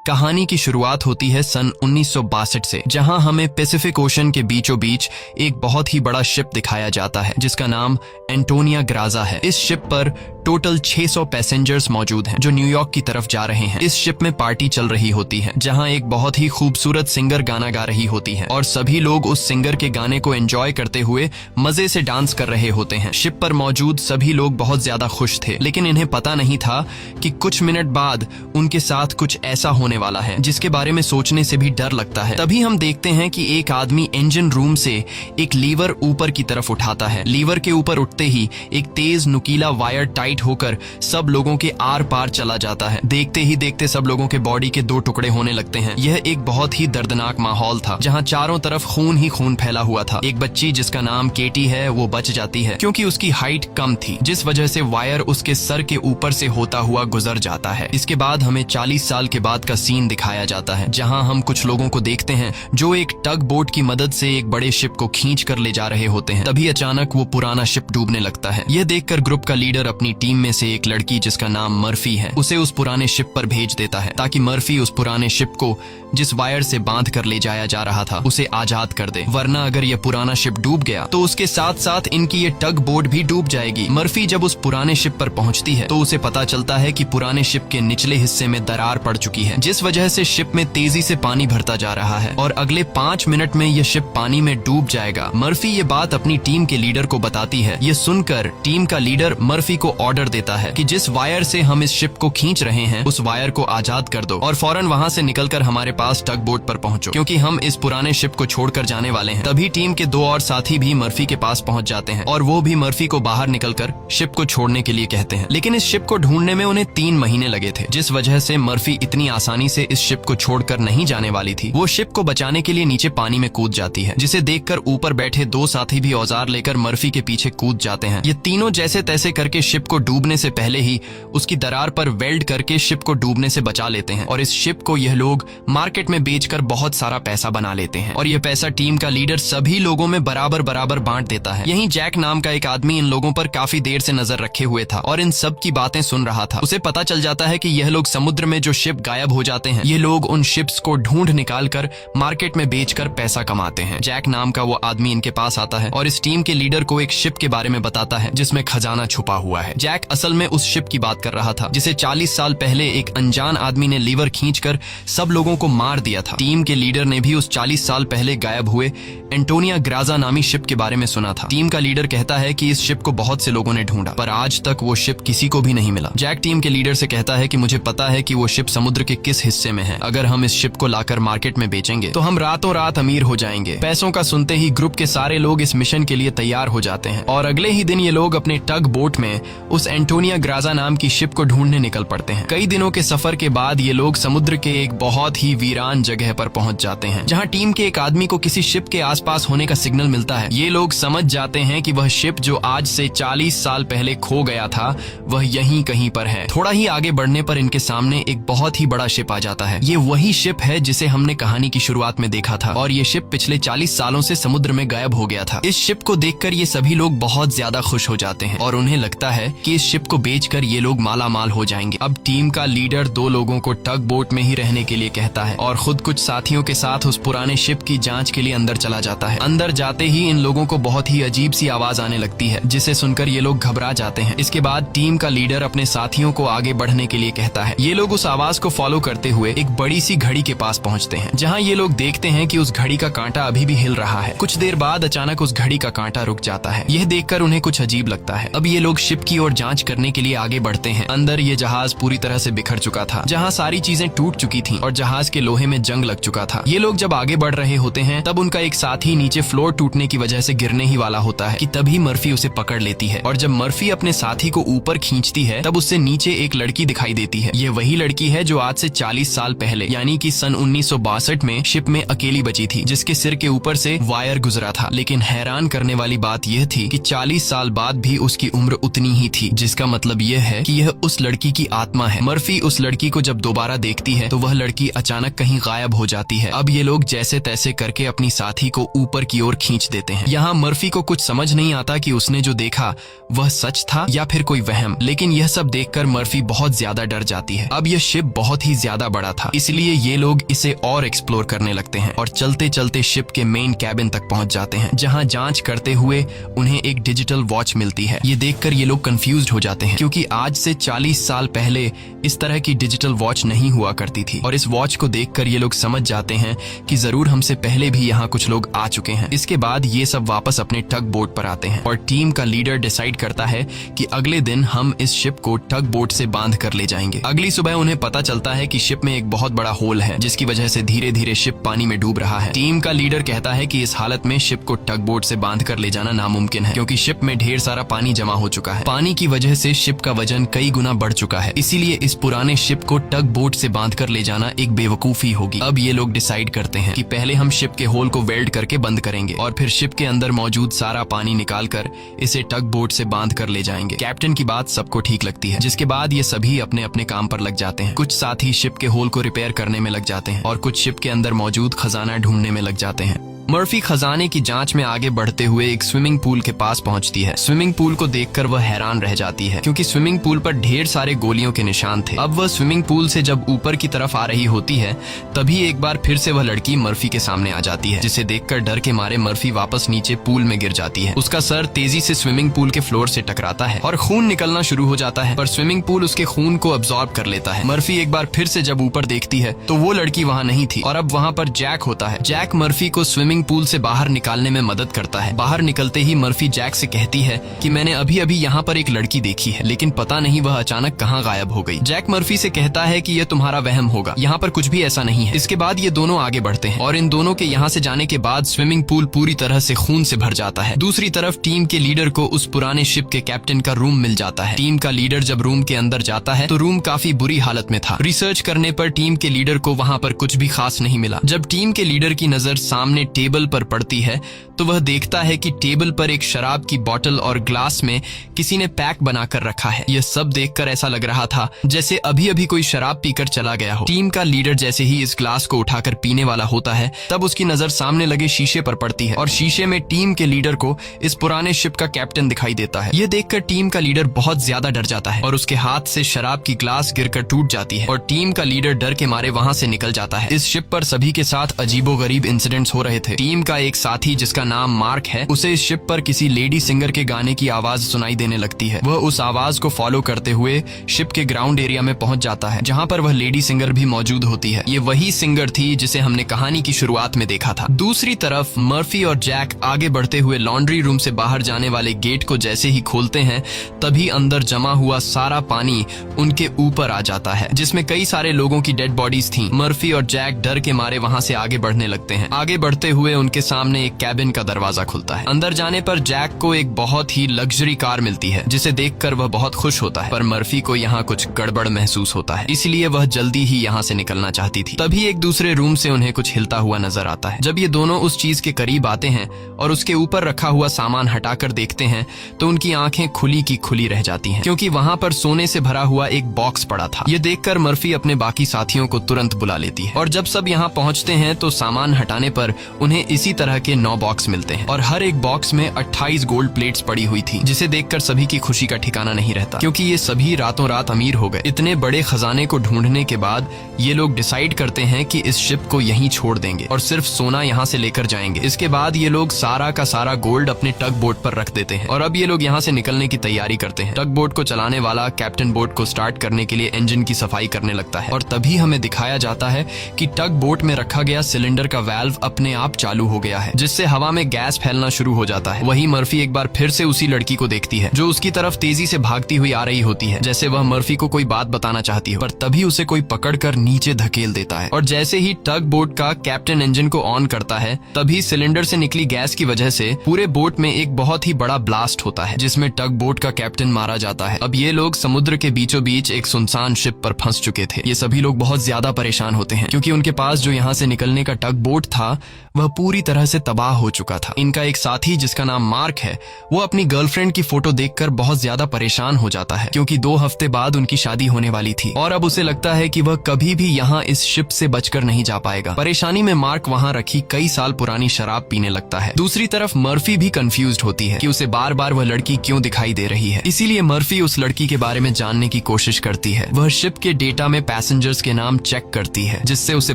कहानी की शुरुआत होती है सन 1962 से, जहां हमें पैसिफिक ओशन के बीचों बीच एक बहुत ही बड़ा शिप दिखाया जाता है जिसका नाम एंटोनिया ग्राजा है। इस शिप पर टोटल 600 पैसेंजर्स मौजूद हैं जो न्यूयॉर्क की तरफ जा रहे हैं। इस शिप में पार्टी चल रही होती है जहां एक बहुत ही खूबसूरत सिंगर गाना गा रही होती है और सभी लोग उस सिंगर के गाने को एंजॉय करते हुए मजे से डांस कर रहे होते हैं। शिप पर मौजूद सभी लोग बहुत ज्यादा खुश थे, लेकिन इन्हें पता नहीं था कि कुछ मिनट बाद उनके साथ कुछ ऐसा होने वाला है जिसके बारे में सोचने से भी डर लगता है। तभी हम देखते हैं कि एक आदमी इंजन रूम से एक लीवर ऊपर की तरफ उठाता है। लीवर के ऊपर उठते ही एक तेज नुकीला वायर टाइट होकर सब लोगों के आर पार चला जाता है। देखते ही देखते सब लोगों के बॉडी के 2 टुकड़े होने लगते हैं। यह एक बहुत ही दर्दनाक माहौल था जहां चारों तरफ खून ही खून फैला हुआ था। एक बच्ची जिसका नाम केटी है वो बच जाती है क्योंकि उसकी हाइट कम थी, जिस वजह से वायर उसके सर के ऊपर से होता हुआ गुजर जाता है। इसके बाद हमें 40 साल के बाद का सीन दिखाया जाता है जहां हम कुछ लोगों को देखते हैं जो एक टग बोट की मदद से एक बड़े शिप को खींच कर ले जा रहे होते हैं। तभी अचानक वो पुराना शिप डूबने लगता है। यह देखकर ग्रुप का लीडर अपनी टीम में से एक लड़की जिसका नाम मर्फी है उसे उस पुराने शिप पर भेज देता है ताकि मर्फी उस पुराने शिप को जिस वायर से बांध कर ले जाया जा रहा था उसे आजाद कर दे, वरना अगर यह पुराना शिप डूब गया तो उसके साथ साथ इनकी ये टग बोट भी डूब जाएगी। मर्फी जब उस पुराने शिप पर पहुंचती है तो उसे पता चलता है कि पुराने शिप के निचले हिस्से में दरार पड़ चुकी है, जिस वजह से शिप में तेजी से पानी भरता जा रहा है और अगले 5 मिनट में यह शिप पानी में डूब जाएगा। मर्फी ये बात अपनी टीम के लीडर को बताती है। ये सुनकर टीम का लीडर मर्फी को ऑर्डर देता है कि जिस वायर से हम इस शिप को खींच रहे हैं उस वायर को आजाद कर दो और फौरन वहां से निकलकर हमारे पास टग बोट पर पहुंचो, क्योंकि हम इस पुराने शिप को छोड़कर जाने वाले हैं। तभी टीम के 2 और साथी भी मर्फी के पास पहुंच जाते हैं और वो भी मर्फी को बाहर निकलकर शिप को छोड़ने के लिए कहते हैं, लेकिन इस शिप को ढूंढने में उन्हें 3 महीने लगे थे, जिस वजह से मर्फी इतनी आसानी से इस शिप को छोड़कर नहीं जाने वाली थी। वो शिप को बचाने के लिए नीचे पानी में कूद जाती है, जिसे देखकर ऊपर बैठे 2 साथी भी औजार लेकर मर्फी के पीछे कूद जाते हैं। ये तीनों जैसे तैसे करके शिप को डूबने से पहले ही उसकी दरार पर वेल्ड करके शिप को डूबने से बचा लेते हैं और इस शिप को यह लोग मार्केट में बेचकर बहुत सारा पैसा बना लेते हैं और यह पैसा टीम का लीडर सभी लोगों में बराबर बराबर बांट देता है। यहीं जैक नाम का एक आदमी इन लोगों पर काफी देर से नजर रखे हुए था और इन सब की बातें सुन रहा था। उसे पता चल जाता है कि यह लोग समुद्र में जो शिप गायब हो जाते हैं ये लोग उन शिप्स को ढूंढ निकाल कर मार्केट में बेचकर पैसा कमाते हैं। जैक नाम का वो आदमी इनके पास आता है और इस टीम के लीडर को एक शिप के बारे में बताता है जिसमें खजाना छुपा हुआ है। जैक असल में उस शिप की बात कर रहा था जिसे 40 साल पहले एक अनजान आदमी ने लीवर खींचकर सब लोगों को मार दिया था। टीम के लीडर ने भी उस 40 साल पहले गायब हुए एंटोनिया ग्राजा नामी शिप के बारे में सुना था। टीम का लीडर कहता है कि इस शिप को बहुत से लोगों ने ढूंढा पर आज तक वो शिप किसी को भी नहीं मिला। जैक टीम के लीडर से कहता है कि मुझे पता है कि वो शिप समुद्र के किस हिस्से में है। अगर हम इस शिप को लाकर मार्केट में बेचेंगे तो हम रातों रात अमीर हो जाएंगे। पैसों का सुनते ही ग्रुप के सारे लोग इस मिशन के लिए तैयार हो जाते हैं और अगले ही दिन ये लोग अपने टग बोट में उस एंटोनिया ग्राजा नाम की शिप को ढूंढने निकल पड़ते हैं। कई दिनों के सफर के बाद ये लोग समुद्र के एक बहुत ही वीरान जगह पर पहुंच जाते हैं जहां टीम के एक आदमी को किसी शिप के आसपास होने का सिग्नल मिलता है। ये लोग समझ जाते हैं कि वह शिप जो आज से 40 साल पहले खो गया था वह यहीं कहीं पर है। थोड़ा ही आगे बढ़ने पर इनके सामने एक बहुत ही बड़ा शिप आ जाता है। ये वही शिप है जिसे हमने कहानी की शुरुआत में देखा था और ये शिप पिछले 40 सालों से समुद्र में गायब हो गया था। इस शिप को देखकर ये सभी लोग बहुत ज्यादा खुश हो जाते हैं और उन्हें लगता है कि इस शिप को बेचकर ये लोग माला माल हो जाएंगे। अब टीम का लीडर 2 लोगों को टग बोट में ही रहने के लिए कहता है और खुद कुछ साथियों के साथ उस पुराने शिप की जांच के लिए अंदर चला जाता है। अंदर जाते ही इन लोगों को बहुत ही अजीब सी आवाज आने लगती है जिसे सुनकर ये लोग घबरा जाते हैं। इसके बाद टीम का लीडर अपने साथियों को आगे बढ़ने के लिए कहता है। ये लोग उस आवाज को फॉलो करते हुए एक बड़ी सी घड़ी के पास पहुंचते हैं जहां ये लोग देखते हैं कि उस घड़ी का कांटा अभी भी हिल रहा है। कुछ देर बाद अचानक उस घड़ी का कांटा रुक जाता है। यह देखकर उन्हें कुछ अजीब लगता है। अब ये लोग शिप की ओर जांच करने के लिए आगे बढ़ते हैं। अंदर ये जहाज पूरी तरह से बिखर चुका था, जहां सारी चीजें टूट चुकी थी और जहाज के लोहे में जंग लग चुका था। ये लोग जब आगे बढ़ रहे होते हैं तब उनका एक साथी नीचे फ्लोर टूटने की वजह से गिरने ही वाला होता है कि तभी मर्फी उसे पकड़ लेती है और जब मर्फी अपने साथी को ऊपर खींचती है तब उससे नीचे एक लड़की दिखाई देती है। ये वही लड़की है जो आज से 40 साल पहले यानी कि सन 1962 में शिप में अकेली बची थी, जिसके सिर के ऊपर से वायर गुजरा था। लेकिन हैरान करने वाली बात यह थी कि 40 साल बाद भी उसकी उम्र उतनी ही थी, जिसका मतलब यह है कि यह उस लड़की की आत्मा है। मर्फी उस लड़की को जब दोबारा देखती है तो वह लड़की अचानक कहीं गायब हो जाती है। अब ये लोग जैसे तैसे करके अपनी साथी को ऊपर की ओर खींच देते हैं। यहाँ मर्फी को कुछ समझ नहीं आता कि उसने जो देखा वह सच था या फिर कोई वहम, लेकिन यह सब देखकर मर्फी बहुत ज्यादा डर जाती है। अब यह शिप बहुत ही ज्यादा ज्यादा बड़ा था, इसलिए ये लोग इसे और एक्सप्लोर करने लगते हैं और चलते चलते शिप के मेन कैबिन तक पहुंच जाते हैं, जहां जांच करते हुए उन्हें एक डिजिटल वॉच मिलती है। ये देखकर ये लोग कंफ्यूज्ड हो जाते हैं, क्योंकि आज से 40 साल पहले इस तरह की डिजिटल वॉच नहीं हुआ करती थी। और इस वॉच को देखकर ये लोग समझ जाते हैं कि जरूर हमसे पहले भी यहाँ कुछ लोग आ चुके हैं। इसके बाद ये सब वापस अपने टग बोट पर आते हैं और टीम का लीडर डिसाइड करता है कि अगले दिन हम इस शिप को टग बोट से बांध कर ले जाएंगे। अगली सुबह उन्हें पता चलता है कि शिप में एक बहुत बड़ा होल है, जिसकी वजह से धीरे धीरे शिप पानी में डूब रहा है। टीम का लीडर कहता है कि इस हालत में शिप को टग बोट से बांध कर ले जाना नामुमकिन है, क्योंकि शिप में ढेर सारा पानी जमा हो चुका है। पानी की वजह से शिप का वजन कई गुना बढ़ चुका है, इसीलिए इस पुराने शिप को टग बोट से बांध कर ले जाना एक बेवकूफी होगी। अब ये लोग डिसाइड करते हैं कि पहले हम शिप के होल को वेल्ड करके बंद करेंगे और फिर शिप के अंदर मौजूद सारा पानी निकाल कर इसे टग बोट से बांध कर ले जाएंगे। कैप्टन की बात सबको ठीक लगती है, जिसके बाद ये सभी अपने अपने काम पर लग जाते हैं। कुछ साथी शिप के होल को रिपेयर करने में लग जाते हैं और कुछ शिप के अंदर मौजूद खजाना ढूंढने में लग जाते हैं। मर्फी खजाने की जांच में आगे बढ़ते हुए एक स्विमिंग पूल के पास पहुंचती है। स्विमिंग पूल को देखकर वह हैरान रह जाती है, क्योंकि स्विमिंग पूल पर ढेर सारे गोलियों के निशान थे। अब वह स्विमिंग पूल से जब ऊपर की तरफ आ रही होती है, तभी एक बार फिर से वह लड़की मर्फी के सामने आ जाती है, जिसे देखकर डर के मारे मर्फी वापस नीचे पूल में गिर जाती है। उसका सर तेजी से स्विमिंग पूल के फ्लोर से टकराता है और खून निकलना शुरू हो जाता है, पर स्विमिंग पूल उसके खून को अब्सॉर्ब कर लेता है। मर्फी एक बार फिर से जब ऊपर देखती है तो वो लड़की वहाँ नहीं थी और अब वहाँ पर जैक होता है। जैक मर्फी को स्विमिंग पूल से बाहर निकालने में मदद करता है। बाहर निकलते ही मर्फी जैक से कहती है कि मैंने अभी अभी यहाँ पर एक लड़की देखी है, लेकिन पता नहीं वह अचानक कहाँ गायब हो गई। जैक मर्फी से कहता है कि यह तुम्हारा वहम होगा, यहाँ पर कुछ भी ऐसा नहीं है। इसके बाद ये दोनों आगे बढ़ते हैं और इन दोनों के यहाँ से जाने के बाद स्विमिंग पूल पूरी तरह से खून से भर जाता है। दूसरी तरफ टीम के लीडर को उस पुराने शिप के कैप्टन का रूम मिल जाता है। टीम का लीडर जब रूम के अंदर जाता है तो रूम काफी बुरी हालत में था। रिसर्च करने पर टीम के लीडर को वहाँ पर कुछ भी खास नहीं मिला। जब टीम के लीडर की नजर सामने टेबल पर पड़ती है तो वह देखता है कि टेबल पर एक शराब की बोतल और ग्लास में किसी ने पैक बनाकर रखा है। यह सब देखकर ऐसा लग रहा था जैसे अभी अभी कोई शराब पीकर चला गया हो। टीम का लीडर जैसे ही इस ग्लास को उठाकर पीने वाला होता है, तब उसकी नजर सामने लगे शीशे पर पड़ती है और शीशे में टीम के लीडर को इस पुराने शिप का कैप्टन दिखाई देता है। यह देखकर टीम का लीडर बहुत ज्यादा डर जाता है और उसके हाथ से शराब की ग्लास गिरकर टूट जाती है और टीम का लीडर डर के मारे वहां से निकल जाता है। इस शिप पर सभी के साथ अजीबोगरीब इंसिडेंट्स हो रहे थे। टीम का एक साथी जिसका नाम मार्क है, उसे इस शिप पर किसी लेडी सिंगर के गाने की आवाज सुनाई देने लगती है। वह उस आवाज को फॉलो करते हुए शिप के ग्राउंड एरिया में पहुंच जाता है, जहां पर वह लेडी सिंगर भी मौजूद होती है। ये वही सिंगर थी जिसे हमने कहानी की शुरुआत में देखा था। दूसरी तरफ मर्फी और जैक आगे बढ़ते हुए लॉन्ड्री रूम से बाहर जाने वाले गेट को जैसे ही खोलते हैं, तभी अंदर जमा हुआ सारा पानी उनके ऊपर आ जाता है, जिसमें कई सारे लोगों की डेड बॉडीज थी। मर्फी और जैक डर के मारे वहां से आगे बढ़ने लगते हैं। आगे बढ़ते हुए उनके सामने एक कैबिन का दरवाजा खुलता है। अंदर जाने पर जैक को एक बहुत ही लग्जरी कार मिलती है, जिसे देखकर वह बहुत खुश होता है, पर मर्फी को यहाँ कुछ गड़बड़ महसूस होता है, इसलिए वह जल्दी ही यहाँ से निकलना चाहती थी। तभी एक दूसरे रूम से उन्हें कुछ हिलता हुआ नजर आता है। जब ये दोनों उस चीज के करीब आते हैं और उसके ऊपर रखा हुआ सामान हटाकर देखते हैं तो उनकी आंखें खुली की खुली रह जाती हैं, क्योंकि वहां पर सोने से भरा हुआ एक बॉक्स पड़ा था। ये देखकर मर्फी अपने बाकी साथियों को तुरंत बुला लेती है और जब सब यहाँ पहुंचते हैं तो सामान हटाने पर उन्हें इसी तरह के 9 बॉक्स मिलते हैं और हर एक बॉक्स में 28 गोल्ड प्लेट्स पड़ी हुई थी, जिसे देखकर सभी की खुशी का ठिकाना नहीं रहता, क्योंकि ये सभी रातों रात अमीर हो गए। इतने बड़े खजाने को ढूंढने के बाद ये लोग डिसाइड करते हैं कि इस शिप को यहीं छोड़ देंगे और सिर्फ सोना यहाँ से लेकर जाएंगे। इसके बाद ये लोग सारा का सारा गोल्ड अपने टग बोट पर रख देते हैं और अब ये लोग यहाँ से निकलने की तैयारी करते हैं। टग बोट को चलाने वाला कैप्टन बोट को स्टार्ट करने के लिए इंजन की सफाई करने लगता है और तभी हमें दिखाया जाता है कि टग बोट में रखा गया सिलेंडर का वाल्व अपने आप चालू हो गया है, जिससे हवा में गैस फैलना शुरू हो जाता है। वही मर्फी एक बार फिर से उसी लड़की को देखती है जो उसकी तरफ तेजी से भागती हुई आ रही होती है, जैसे वह मर्फी को कोई बात बताना चाहती है, पर तभी उसे कोई पकड़कर नीचे धकेल देता है और जैसे ही टग बोट का कैप्टन इंजन को ऑन करता है, तभी सिलेंडर से निकली गैस की वजह से पूरे बोट में एक बहुत ही बड़ा ब्लास्ट होता है, जिसमें टग बोट का कैप्टन मारा जाता है। अब ये लोग समुद्र के बीचों बीच एक सुनसान शिप पर फंस चुके थे। ये सभी लोग बहुत ज्यादा परेशान होते हैं, क्योंकि उनके पास जो यहाँ से निकलने का टग बोट था वह पूरी तरह से तबाह हो चुका था। इनका एक साथी जिसका नाम मार्क है, वो अपनी गर्लफ्रेंड की फोटो देखकर बहुत ज्यादा परेशान हो जाता है, क्योंकि 2 हफ्ते बाद उनकी शादी होने वाली थी और अब उसे लगता है कि वह कभी भी यहाँ इस शिप से बचकर नहीं जा पाएगा। परेशानी में मार्क वहाँ रखी कई साल पुरानी शराब पीने लगता है। दूसरी तरफ मर्फी भी कंफ्यूज्ड होती है कि उसे बार बार वह लड़की क्यों दिखाई दे रही है। इसीलिए मर्फी उस लड़की के बारे में जानने की कोशिश करती है। वह शिप के डेटा में पैसेंजर्स के नाम चेक करती है, जिससे उसे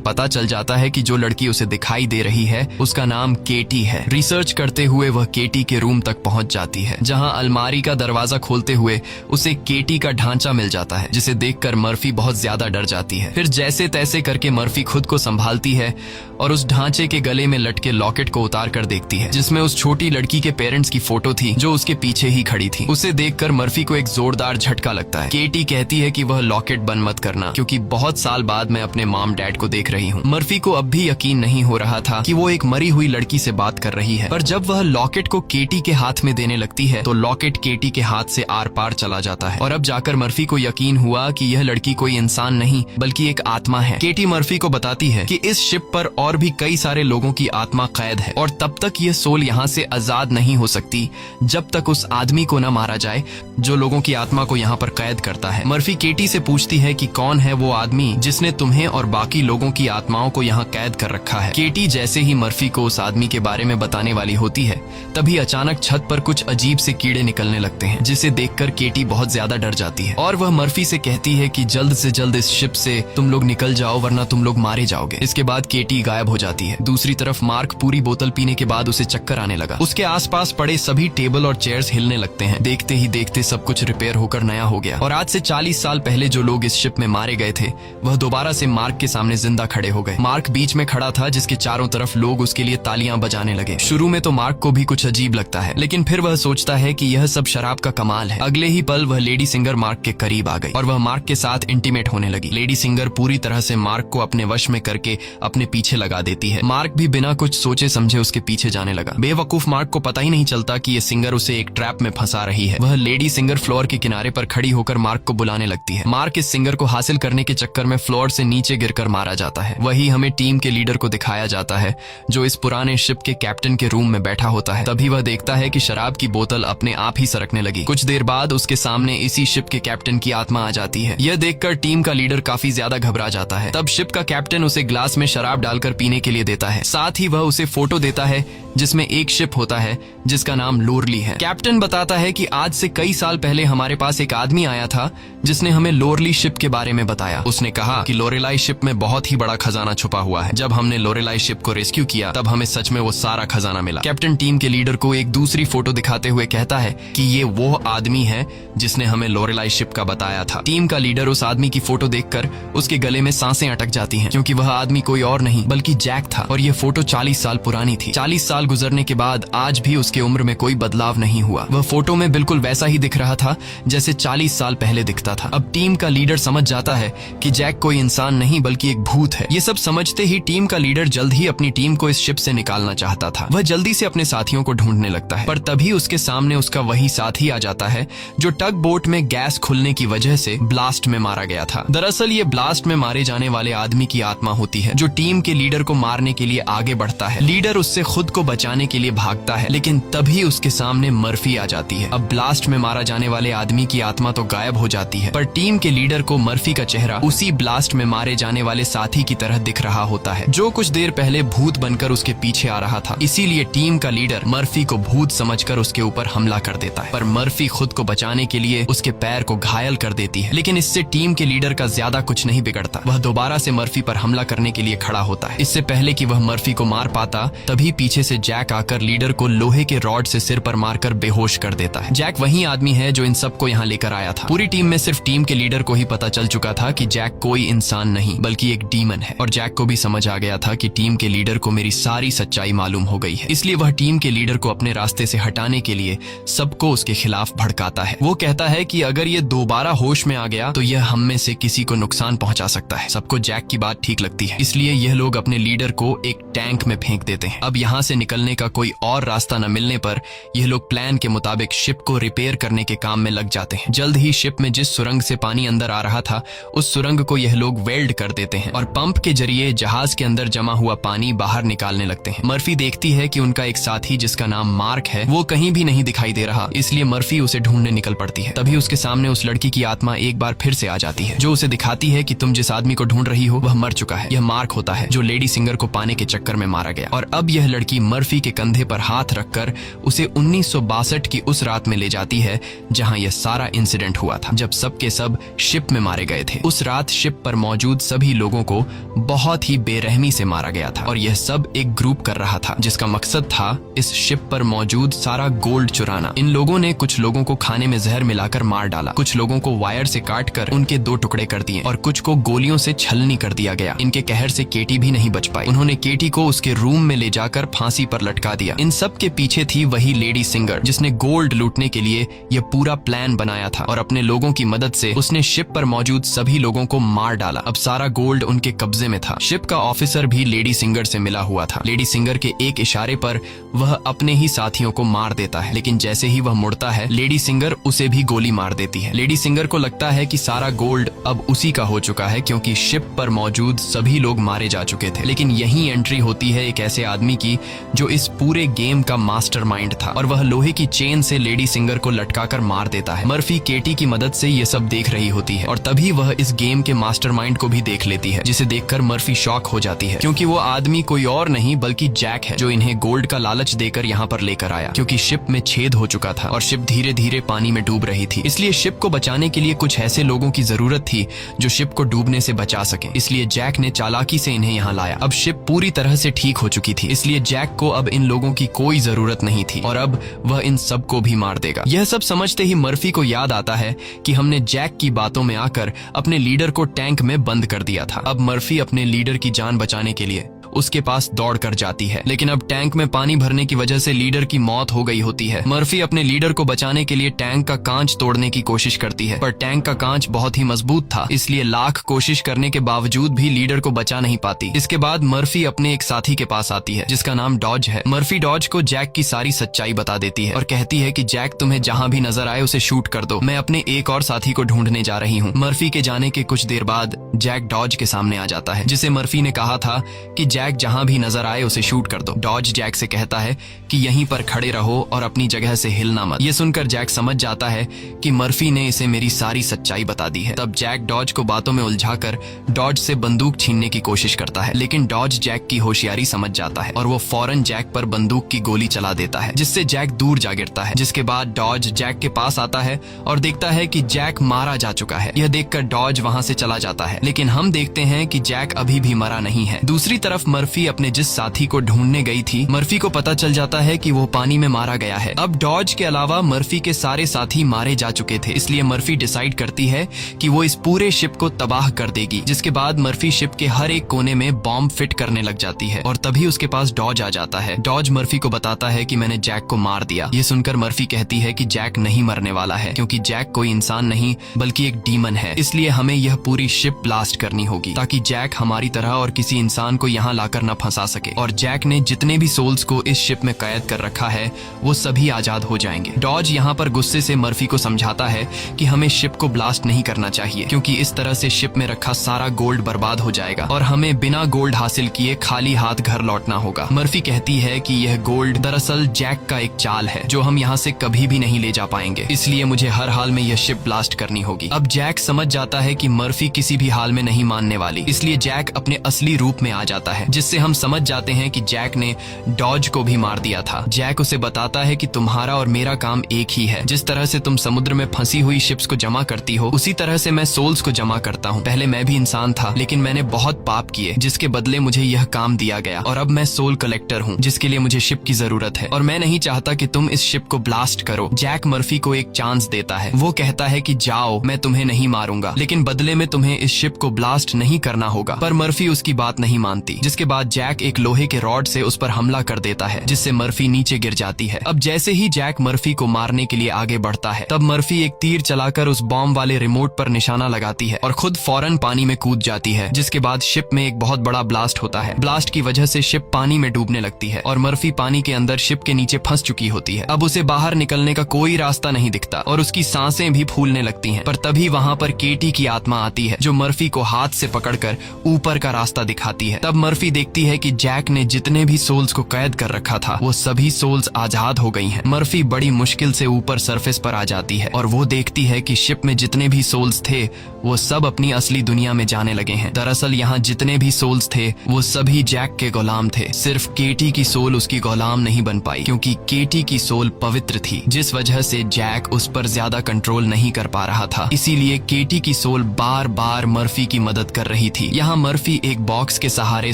पता चल जाता है कि जो लड़की उसे दिखाई दे रही है उसका नाम केटी है। रिसर्च करते हुए वह केटी के रूम तक पहुंच जाती है, जहां अलमारी का दरवाजा खोलते हुए उसे केटी का ढांचा मिल जाता है, जिसे देखकर मर्फी बहुत ज्यादा डर जाती है। फिर जैसे तैसे करके मर्फी खुद को संभालती है और उस ढांचे के गले में लटके लॉकेट को उतार कर देखती है, जिसमें उस छोटी लड़की के पेरेंट्स की फोटो थी जो उसके पीछे ही खड़ी थी। उसे देखकर मर्फी को एक जोरदार झटका लगता है। केटी कहती है कि वह लॉकेट बंद मत करना, क्योंकि बहुत साल बाद मैं अपने मॉम डैड को देख रही हूँ। मर्फी को अब भी यकीन नहीं हो रहा था कि वो एक मरी हुई लड़की से बात कर रही है, पर जब वह लॉकेट को केटी के हाथ में देने लगती है तो लॉकेट केटी के हाथ से आर पार चला जाता है और अब जाकर मर्फी को यकीन हुआ कि यह लड़की कोई इंसान नहीं बल्कि एक आत्मा है। केटी मर्फी को बताती है कि इस शिप पर और भी कई सारे लोगों की आत्मा कैद है और तब तक यह सोल यहाँ से आजाद नहीं हो सकती जब तक उस आदमी को न मारा जाए जो लोगों की आत्मा को यहाँ पर कैद करता है। मर्फी केटी से पूछती है कि कौन है वो आदमी जिसने तुम्हें और बाकी लोगों की आत्माओं को यहाँ कैद कर रखा है। केटी जैसे ही मर्फी को उस आदमी के बारे में बताने वाली होती है, तभी अचानक छत पर कुछ अजीब से कीड़े निकलने लगते हैं, जिसे देखकर केटी बहुत ज्यादा डर जाती है और वह मर्फी से कहती है कि जल्द से जल्द इस शिप से तुम लोग निकल जाओ वरना तुम लोग मारे जाओगे। इसके बाद केटी गायब हो जाती है। दूसरी तरफ मार्क पूरी बोतल पीने के बाद उसे चक्कर आने लगा। उसके आसपास पड़े सभी टेबल और चेयर्स हिलने लगते हैं। देखते ही देखते सब कुछ रिपेयर होकर नया हो गया और आज से 40 साल पहले जो लोग इस शिप में मारे गए थे वह दोबारा से मार्क के सामने जिंदा खड़े हो गए। मार्क बीच में खड़ा था, जिसके चारों तरफ लोग उसके लिए तालियां बजाने लगे। शुरू में तो मार्क को भी कुछ अजीब लगता है, लेकिन फिर वह सोचता है कि यह सब शराब का कमाल है। अगले ही पल वह लेडी सिंगर मार्क के करीब आ गई और वह मार्क के साथ इंटीमेट होने लगी। लेडी सिंगर पूरी तरह से मार्क को अपने वश में करके अपने पीछे लगा देती है। मार्क भी बिना कुछ सोचे समझे उसके पीछे जाने लगा। बेवकूफ मार्क को पता ही नहीं चलता कि ये सिंगर उसे एक ट्रैप में फंसा रही है। वह लेडी सिंगर फ्लोर के किनारे पर खड़ी होकर मार्क को बुलाने लगती है। मार्क इस सिंगर को हासिल करने के चक्कर में फ्लोर से नीचे गिरकर मारा जाता है। वही हमें टीम के लीडर को दिखाया जाता है, जो इस पुराने शिप के कैप्टन के रूम में बैठा होता है। तभी वह देखता है कि शराब की बोतल अपने आप ही सरकने लगी। कुछ देर बाद उसके सामने इसी शिप के कैप्टन की आत्मा आ जाती है। यह देखकर टीम का लीडर काफी ज्यादा घबरा जाता है। तब शिप का कैप्टन उसे ग्लास में शराब डालकर पीने के लिए देता है। साथ ही वह उसे फोटो देता है जिसमें एक शिप होता है जिसका नाम लोरली है। कैप्टन बताता है कि आज से कई साल पहले हमारे पास एक आदमी आया था जिसने हमें लोरली शिप के बारे में बताया। उसने कहा कि लोरेलाई शिप में बहुत ही बड़ा खजाना छुपा हुआ है। जब हमने लोरेलाई शिप को रेस्क्यू किया तब हमें सच में वो सारा खजाना मिला। कैप्टन टीम के लीडर को एक दूसरी फोटो दिखाते हुए कहता है कि ये वो आदमी है जिसने हमें लोरेलाई शिप का बताया था। टीम का लीडर उस आदमी की फोटो देखकर उसके गले में सांसें अटक जाती हैं, क्योंकि वह आदमी कोई और नहीं बल्कि जैक था और यह फोटो 40 साल पुरानी थी। 40 साल गुजरने के बाद आज भी उसके उम्र में कोई बदलाव नहीं हुआ। वह फोटो में बिल्कुल वैसा ही दिख रहा था जैसे 40 साल पहले दिखता था। अब टीम का लीडर समझ जाता है कि जैक कोई इंसान नहीं बल्कि एक भूत है। ये सब समझते ही टीम का लीडर जल्द ही अपनी टीम को इस शिप से निकालना चाहता था। वह जल्दी से अपने साथियों को ढूंढने लगता है, पर तभी उसके सामने उसका वही साथी आ जाता है जो टग बोट में गैस खुलने की वजह से ब्लास्ट में मारा गया था। दरअसल ये ब्लास्ट में मारे जाने वाले आदमी की आत्मा होती है जो टीम के लीडर को मारने के लिए आगे बढ़ता है। लीडर उससे खुद को बचाने के लिए भागता है, लेकिन तभी उसके सामने मर्फी आ जाती है। अब ब्लास्ट में मारा जाने वाले आदमी की आत्मा तो गायब हो जाती है, पर टीम के लीडर को मर्फी का चेहरा उसी ब्लास्ट में मारे जाने वाले साथी की तरह दिख रहा होता है, जो कुछ देर पहले भूत बनकर उसके पीछे आ रहा था। इसीलिए टीम का लीडर मर्फी को भूत समझकर उसके ऊपर हमला कर देता है, पर मर्फी खुद को बचाने के लिए उसके पैर को घायल कर देती है। लेकिन इससे टीम के लीडर का ज्यादा कुछ नहीं बिगड़ता। वह दोबारा से मर्फी पर हमला करने के लिए खड़ा होता है। इससे पहले कि वह मर्फी को मार पाता, तभी पीछे से जैक आकर लीडर को लोहे के रॉड से सिर पर मारकर बेहोश कर देता है। जैक वही आदमी है जो इन सबको यहाँ लेकर आया था। पूरी टीम में सिर्फ टीम के लीडर को ही पता चल चुका था कि जैक कोई इंसान नहीं बल्कि एक डीमन है, और जैक को भी समझ आ गया था कि टीम के लीडर को मेरी सारी सच्चाई मालूम हो गई है। इसलिए वह टीम के लीडर को अपने रास्ते से हटाने के लिए सबको उसके खिलाफ भड़काता है। वो कहता है कि अगर ये दोबारा होश में आ गया तो यह हम में से किसी को नुकसान पहुंचा सकता है। सबको जैक की बात ठीक लगती है, इसलिए यह लोग अपने लीडर को एक टैंक में फेंक देते हैं। अब यहाँ से निकलने का कोई और रास्ता न मिलने पर यह लोग प्लान के मुताबिक शिप को रिपेयर करने के काम में लग जाते हैं। जल्द ही शिप में जिस सुरंग से पानी अंदर आ रहा था उस सुरंग को यह लोग वेल्ड कर देते हैं और पंप के जरिए जहाज के अंदर जमा हुआ पानी बाहर निकालने लगते हैं। मर्फी देखती है कि उनका एक साथी जिसका नाम मार्क है वो कहीं भी नहीं दिखाई दे रहा, इसलिए मर्फी उसे ढूंढने निकल पड़ती है। तभी उसके सामने उस लड़की की आत्मा एक बार फिर से आ जाती है जो उसे दिखाती है कि तुम जिस आदमी को ढूंढ रही हो वह मर चुका है। यह मार्क होता है जो लेडी सिंगर को पाने के चक्कर में मारा गया। और अब यह लड़की मर्फी के कंधे पर हाथ रखकर उसे 1962 की उस रात में ले जाती है जहां यह सारा इंसिडेंट हुआ था, जब सबके सब शिप में मारे गए थे। उस रात शिप पर मौजूद सभी लोगों को बहुत ही बेरहमी से मारा गया था और यह सब एक ग्रुप कर रहा था जिसका मकसद था इस शिप पर मौजूद सारा गोल्ड चुराना। इन लोगों ने कुछ लोगों को खाने में जहर मिलाकर मार डाला, कुछ लोगों को वायर से काटकर उनके 2 टुकड़े कर दिए और कुछ को गोलियों से छलनी कर दिया गया। इनके कहर से केटी भी नहीं बच पाई। उन्होंने केटी को उसके रूम में ले जाकर फांसी पर लटका दिया। इन सब के पीछे थी वही लेडी सिंगर जिसने गोल्ड लूटने के लिए यह पूरा प्लान बनाया था और अपने लोगों की मदद से उसने शिप पर मौजूद सभी लोगों को मार डाला। अब सारा गोल्ड उनके कब्जे में था। शिप का ऑफिसर भी लेडी सिंगर से मिला हुआ था। लेडी सिंगर के एक इशारे पर वह अपने ही साथियों को मार देता है, लेकिन जैसे ही वह मुड़ता है लेडी सिंगर उसे भी गोली मार देती है। लेडी सिंगर को लगता है कि सारा गोल्ड अब उसी का हो चुका है क्योंकि शिप पर मौजूद सभी लोग मारे जा चुके थे। लेकिन यही एंट्री होती है एक ऐसे आदमी की जो इस पूरे गेम का मास्टरमाइंड था और वह लोहे की चेन से लेडी सिंगर को लटकाकर मार देता है। मर्फी केटी की मदद से ये सब देख रही होती है और तभी वह इस गेम के मास्टरमाइंड को भी देख लेती है, जिसे देखकर मर्फी शॉक हो जाती है क्योंकि वो आदमी कोई और नहीं बल्कि जैक है जो इन्हें गोल्ड का लालच देकर यहाँ पर लेकर आया। क्योंकि शिप में छेद हो चुका था और शिप धीरे धीरे पानी में डूब रही थी, इसलिए शिप को बचाने के लिए कुछ ऐसे लोगों की जरूरत थी जो शिप को डूबने से बचा सके। इसलिए जैक ने चालाकी से इन्हें यहाँ लाया। अब शिप पूरी तरह से ठीक हो चुकी थी, इसलिए जैक को अब इन लोगों की कोई जरूरत नहीं थी और अब वह इन सबको भी मार देगा। यह सब समझते ही मर्फी को याद आता है कि हमने जैक की बातों में आकर अपने लीडर को टैंक में बंद कर दिया था। अब मर्फी अपने लीडर की जान बचाने के लिए उसके पास दौड़ कर जाती है, लेकिन अब टैंक में पानी भरने की वजह से लीडर की मौत हो गई होती है। मर्फी अपने लीडर को बचाने के लिए टैंक का कांच तोड़ने की कोशिश करती है, पर टैंक का कांच बहुत ही मजबूत था, इसलिए लाख कोशिश करने के बावजूद भी लीडर को बचा नहीं पाती। इसके बाद मर्फी अपने एक साथी के पास आती है जिसका नाम डॉज है। मर्फी डॉज को जैक की सारी सच्चाई बता देती है और कहती है कि जैक तुम्हें जहां भी नजर आए उसे शूट कर दो, मैं अपने एक और साथी को ढूंढने जा रही हूँ। मर्फी के जाने के कुछ देर बाद जैक डॉज के सामने आ जाता है, जिसे मर्फी ने कहा था कि जैक जहां भी नजर आए उसे शूट कर दो। डॉज जैक से कहता है कि यहीं पर खड़े रहो और अपनी जगह से हिलना मत। ये सुनकर जैक समझ जाता है कि मर्फी ने इसे मेरी सारी सच्चाई बता दी है। तब जैक डॉज को बातों में उलझाकर डॉज से बंदूक छीनने की कोशिश करता है, लेकिन डॉज जैक की होशियारी समझ जाता है और वो फौरन जैक पर बंदूक की गोली चला देता है, जिससे जैक दूर जा गिरता है। जिसके बाद डॉज जैक के पास आता है और देखता है कि जैक मारा जा चुका है। यह देखकर डॉज वहां से चला जाता है, लेकिन हम देखते हैं कि जैक अभी भी मरा नहीं है। दूसरी तरफ मर्फी अपने जिस साथी को ढूंढने गई थी, मर्फी को पता चल जाता है कि वो पानी में मारा गया है। अब डॉज के अलावा मर्फी के सारे साथी मारे जा चुके थे, इसलिए मर्फी डिसाइड करती है कि वो इस पूरे शिप को तबाह कर देगी। जिसके बाद मर्फी शिप के हर एक कोने में बॉम्ब फिट करने लग जाती है और तभी उसके पास डॉज आ जाता है। डॉज मर्फी को बताता है कि मैंने जैक को मार दिया। ये सुनकर मर्फी कहती है कि जैक नहीं मरने वाला है, क्योंकि जैक कोई इंसान नहीं बल्कि एक डीमन है, इसलिए हमें यह पूरी शिप ब्लास्ट करनी होगी ताकि जैक हमारी तरह और किसी इंसान को यहाँ लाकर न फंसा सके। और जैक ने जितने भी सोल्स को इस शिप में कैद कर रखा है वो सभी आजाद हो जाएंगे। डॉज यहाँ पर गुस्से से मर्फी को समझाता है कि हमें शिप को ब्लास्ट नहीं करना चाहिए, क्योंकि इस तरह से शिप में रखा सारा गोल्ड बर्बाद हो जाएगा और हमें बिना गोल्ड हासिल किए खाली हाथ घर लौटना होगा। मर्फी कहती है कि यह गोल्ड दरअसल जैक का एक चाल है जो हम यहाँ से कभी भी नहीं ले जा पाएंगे, इसलिए मुझे हर हाल में यह शिप ब्लास्ट करनी होगी। अब जैक समझ जाता है कि मर्फी किसी भी हाल में नहीं मानने वाली, इसलिए जैक अपने असली रूप में आ जाता है, जिससे हम समझ जाते हैं कि जैक ने डॉज को भी मार दिया था। जैक उसे बताता है कि तुम्हारा और मेरा काम एक ही है, जिस तरह से तुम समुद्र में फंसी हुई शिप्स को जमा करती हो उसी तरह से मैं सोल्स को जमा करता हूँ। पहले मैं भी इंसान था, लेकिन मैंने बहुत पाप किए जिसके बदले मुझे यह काम दिया गया और अब मैं सोल कलेक्टर हूँ, जिसके लिए मुझे शिप की जरूरत है और मैं नहीं चाहता कि तुम इस शिप को ब्लास्ट करो। जैक मर्फी को एक चांस देता है। वो कहता है कि जाओ, मैं तुम्हें नहीं मारूंगा, लेकिन बदले में तुम्हें इस शिप को ब्लास्ट नहीं करना होगा। पर मर्फी उसकी बात नहीं मानती, जिसके जिसके बाद जैक एक लोहे के रॉड से उस पर हमला कर देता है, जिससे मर्फी नीचे गिर जाती है। अब जैसे ही जैक मर्फी को मारने के लिए आगे बढ़ता है, तब मर्फी एक तीर चलाकर उस बॉम्ब वाले रिमोट पर निशाना लगाती है और खुद फौरन पानी में कूद जाती है, जिसके बाद शिप में एक बहुत बड़ा ब्लास्ट होता है। ब्लास्ट की वजह से शिप पानी में डूबने लगती है और मर्फी पानी के अंदर शिप के नीचे फंस चुकी होती है। अब उसे बाहर निकलने का कोई रास्ता नहीं दिखता और उसकी सांसें भी फूलने लगती हैं। पर तभी वहां पर केटी की आत्मा आती है, जो मर्फी को हाथ से पकड़कर ऊपर का रास्ता दिखाती है। तब मर्फी देखती है कि जैक ने जितने भी सोल्स को कैद कर रखा था, वो सभी सोल्स आजाद हो गई हैं। मर्फी बड़ी मुश्किल से ऊपर सरफेस पर आ जाती है और वो देखती है कि शिप में जितने भी सोल्स थे वो सब अपनी असली दुनिया में जाने लगे हैं। दरअसल यहाँ जितने भी सोल्स थे वो सभी जैक के गुलाम थे। सिर्फ केटी की सोल उसकी गुलाम नहीं बन पाई, क्योंकि केटी की सोल पवित्र थी, जिस वजह से जैक उस पर ज्यादा कंट्रोल नहीं कर पा रहा था। इसीलिए केटी की सोल बार बार मर्फी की मदद कर रही थी। यहाँ मर्फी एक बॉक्स के सहारे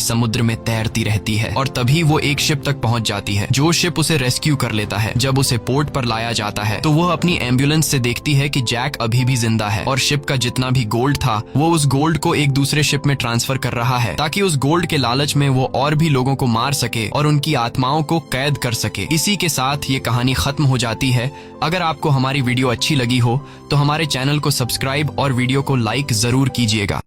समुद्र में तैरती रहती है और तभी वो एक शिप तक पहुंच जाती है, जो शिप उसे रेस्क्यू कर लेता है। जब उसे पोर्ट पर लाया जाता है तो वह अपनी एम्बुलेंस से देखती है कि जैक अभी भी जिंदा है और शिप का जितना भी गोल्ड था वो उस गोल्ड को एक दूसरे शिप में ट्रांसफर कर रहा है, ताकि उस गोल्ड के लालच में वो और भी लोगों को मार सके और उनकी आत्माओं को कैद कर सके। इसी के साथ ये कहानी खत्म हो जाती है। अगर आपको हमारी वीडियो अच्छी लगी हो तो हमारे चैनल को सब्सक्राइब और वीडियो को लाइक जरूर कीजिएगा।